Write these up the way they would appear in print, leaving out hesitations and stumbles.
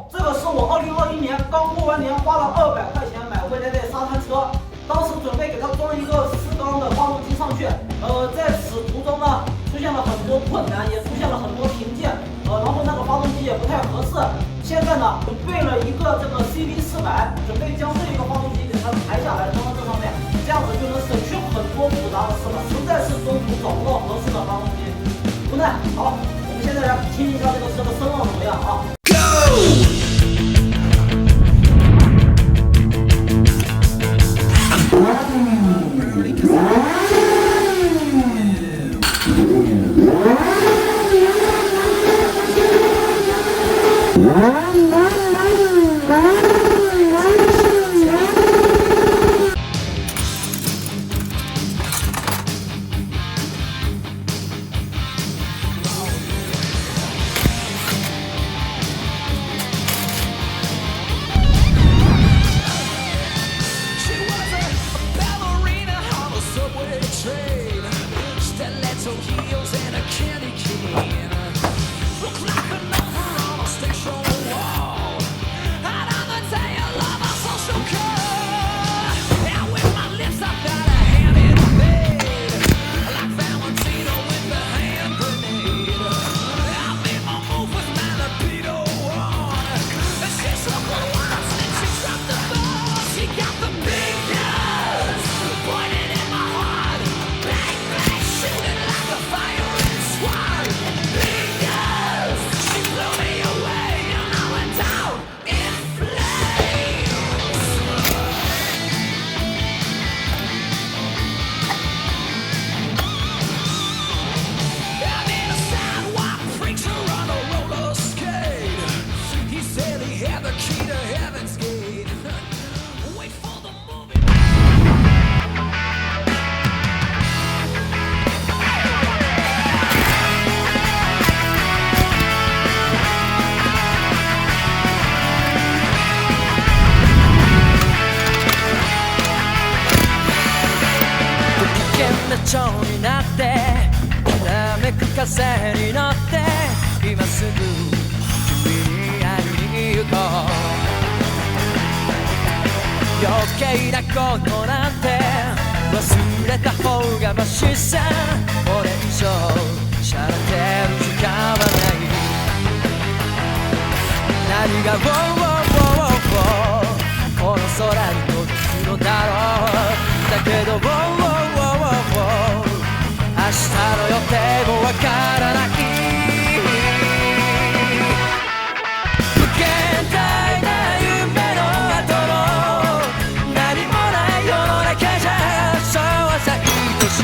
这个是我2021年刚过完年花了200块钱买回来的沙滩车，当时准备给它装一个4缸的发动机上去，在此途中呢出现了很多困难，也出现了很多瓶颈，然后那个发动机也不太合适。现在呢准备了一个这个 CB400，准备将这一个发动机给它抬下来装到这上面，这样子就能省去很多复杂的事了。实在是中途找不到合适的发动机，无奈。好，我们现在来听一下这个车的声浪怎么样啊？ 蝶になってきらめく風に乗って今すぐ君に会いに行こう余計なことなんて忘れた方がマシさこれ以上しゃれてる時間はない何がこの空に飛びくのだろうだけど明日の予定もわからない無限大な夢の後の何もない世の中じゃそうはさ愛しい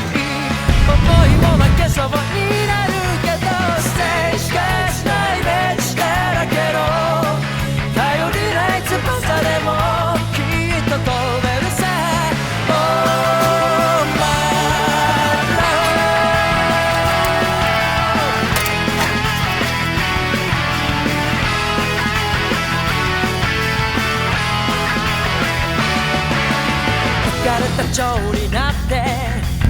思いも負けそうになるけどステージしかしないイメージだらけど頼りない翼でもきっと飛べるさ蝶になって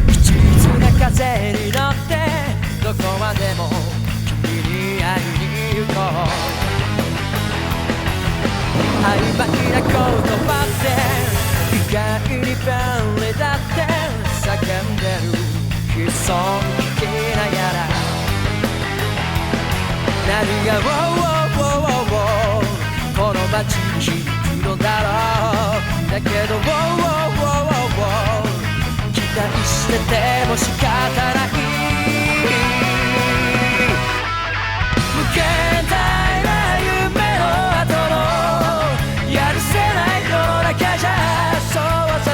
一律な風に乗ってどこまでも君に会いに行こう曖昧な言葉って意外に便利だって叫んでる悲壮聞きながら何がこの街に響くのだろうだけど期待してても仕方ない無限大な夢の後のやるせない世の中じゃそうはさ